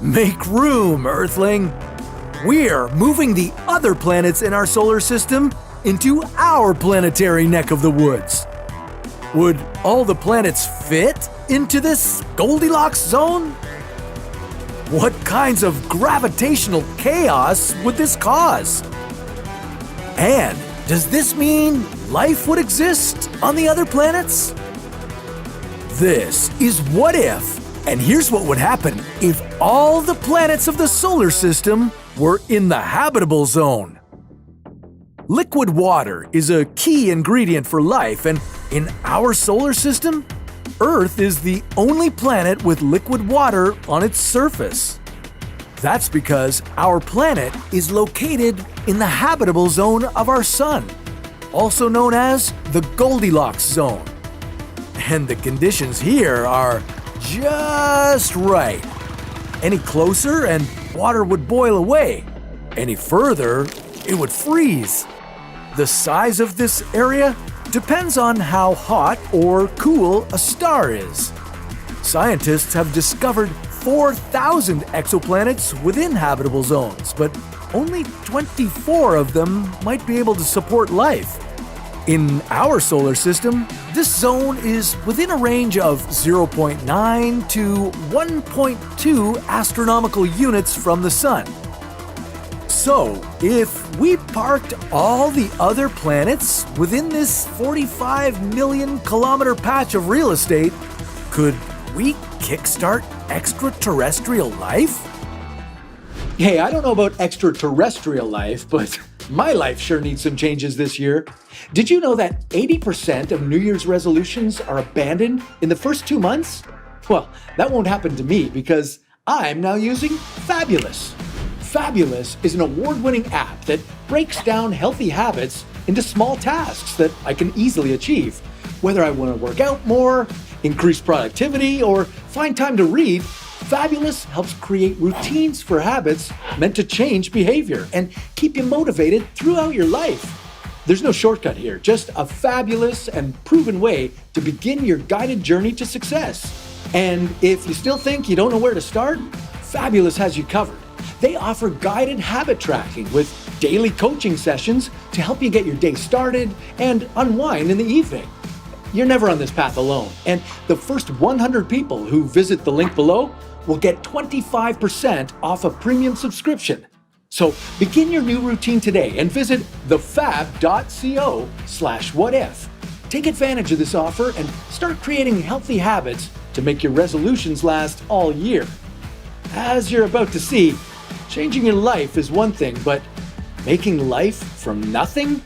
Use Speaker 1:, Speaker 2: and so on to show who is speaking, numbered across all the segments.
Speaker 1: Make room, Earthling! We're moving the other planets in our solar system into our planetary neck of the woods. Would all the planets fit into this Goldilocks zone? What kinds of gravitational chaos would this cause? And does this mean life would exist on the other planets? This is What If, and here's what would happen if all the planets of the solar system were in the habitable zone. Liquid water is a key ingredient for life, and in our solar system, Earth is the only planet with liquid water on its surface. That's because our planet is located in the habitable zone of our Sun, also known as the Goldilocks Zone. And the conditions here are just right. Any closer and water would boil away. Any further, it would freeze. The size of this area depends on how hot or cool a star is. Scientists have discovered 4,000 exoplanets within habitable zones, but only 24 of them might be able to support life. In our solar system, this zone is within a range of 0.9 to 1.2 astronomical units from the Sun. So, if we parked all the other planets within this 45 million kilometer patch of real estate, could we kickstart extraterrestrial life? Hey, I don't know about extraterrestrial life, but my life sure needs some changes this year. Did you know that 80% of New Year's resolutions are abandoned in the first 2 months? Well, that won't happen to me because I'm now using Fabulous. Fabulous is an award-winning app that breaks down healthy habits into small tasks that I can easily achieve. Whether I want to work out more, increase productivity, or find time to read, Fabulous helps create routines for habits meant to change behavior and keep you motivated throughout your life. There's no shortcut here, just a fabulous and proven way to begin your guided journey to success. And if you still think you don't know where to start, Fabulous has you covered. They offer guided habit tracking with daily coaching sessions to help you get your day started and unwind in the evening. You're never on this path alone, and the first 100 people who visit the link below will get 25% off a premium subscription. So begin your new routine today and visit thefab.co/whatif. Take advantage of this offer and start creating healthy habits to make your resolutions last all year. As you're about to see, changing your life is one thing, but making life from nothing?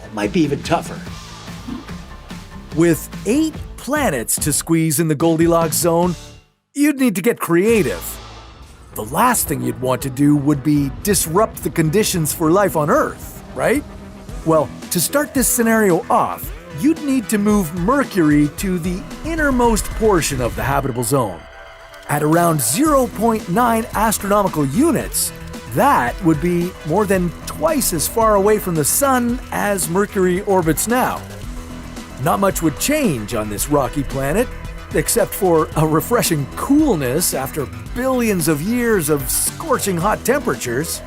Speaker 1: That might be even tougher. With 8 planets to squeeze in the Goldilocks zone, you'd need to get creative. The last thing you'd want to do would be disrupt the conditions for life on Earth, right? Well, to start this scenario off, you'd need to move Mercury to the innermost portion of the habitable zone. At around 0.9 astronomical units, that would be more than twice as far away from the Sun as Mercury orbits now. Not much would change on this rocky planet, except for a refreshing coolness after billions of years of scorching hot temperatures.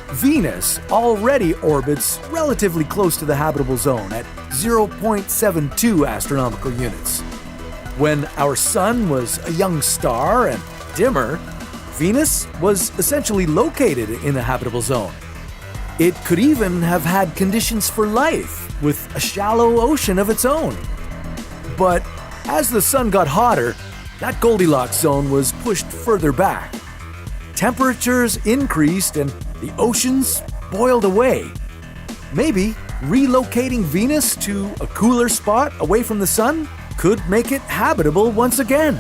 Speaker 1: Venus already orbits relatively close to the habitable zone at 0.72 astronomical units. When our Sun was a young star and dimmer, Venus was essentially located in the habitable zone. It could even have had conditions for life, with a shallow ocean of its own. But as the Sun got hotter, that Goldilocks zone was pushed further back. Temperatures increased and the oceans boiled away. Maybe relocating Venus to a cooler spot away from the Sun could make it habitable once again.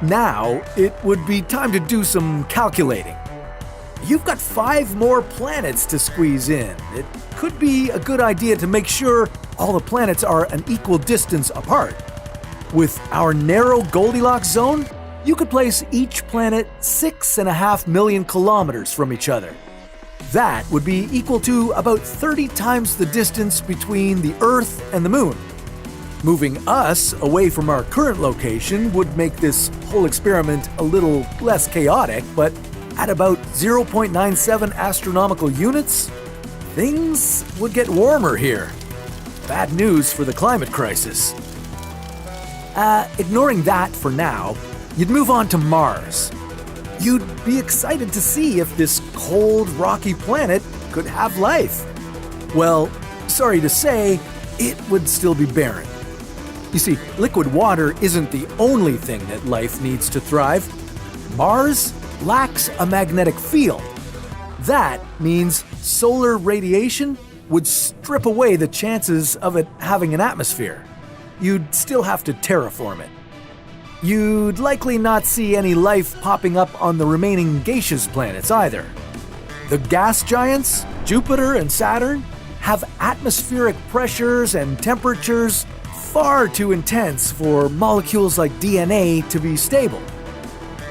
Speaker 1: Now, it would be time to do some calculating. You've got 5 more planets to squeeze in. It could be a good idea to make sure all the planets are an equal distance apart. With our narrow Goldilocks zone, you could place each planet 6.5 million kilometers from each other. That would be equal to about 30 times the distance between the Earth and the Moon. Moving us away from our current location would make this whole experiment a little less chaotic, but at about 0.97 astronomical units, things would get warmer here. Bad news for the climate crisis. Ignoring that for now, you'd move on to Mars. You'd be excited to see if this cold, rocky planet could have life. Well, sorry to say, it would still be barren. You see, liquid water isn't the only thing that life needs to thrive. Mars lacks a magnetic field. That means solar radiation would strip away the chances of it having an atmosphere. You'd still have to terraform it. You'd likely not see any life popping up on the remaining gaseous planets either. The gas giants, Jupiter and Saturn, have atmospheric pressures and temperatures far too intense for molecules like DNA to be stable.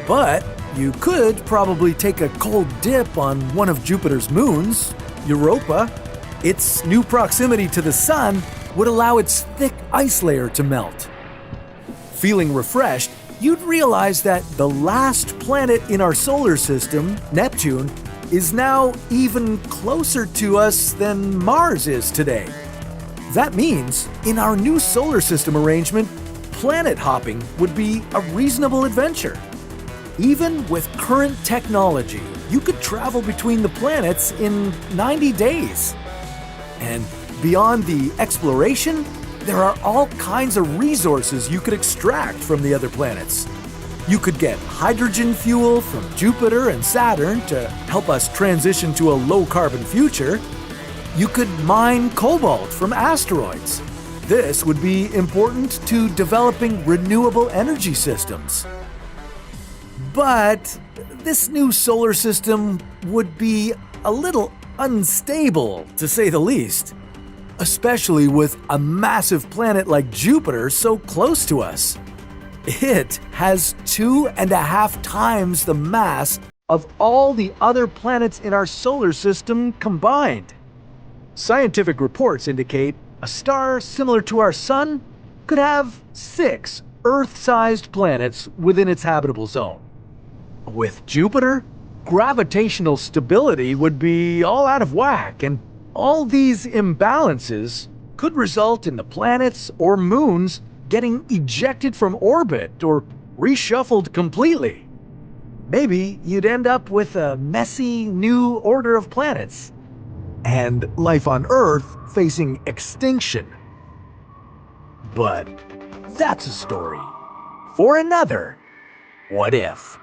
Speaker 1: But you could probably take a cold dip on one of Jupiter's moons, Europa. Its new proximity to the Sun would allow its thick ice layer to melt. Feeling refreshed, you'd realize that the last planet in our solar system, Neptune, is now even closer to us than Mars is today. That means, in our new solar system arrangement, planet hopping would be a reasonable adventure. Even with current technology, you could travel between the planets in 90 days. And beyond the exploration, there are all kinds of resources you could extract from the other planets. You could get hydrogen fuel from Jupiter and Saturn to help us transition to a low-carbon future. You could mine cobalt from asteroids. This would be important to developing renewable energy systems. But this new solar system would be a little unstable, to say the least, especially with a massive planet like Jupiter so close to us. It has 2.5 times the mass of all the other planets in our solar system combined. Scientific reports indicate a star similar to our Sun could have 6 Earth-sized planets within its habitable zone. With Jupiter, gravitational stability would be all out of whack, and all these imbalances could result in the planets or moons getting ejected from orbit or reshuffled completely. Maybe you'd end up with a messy new order of planets, and life on Earth facing extinction. But that's a story for another What If.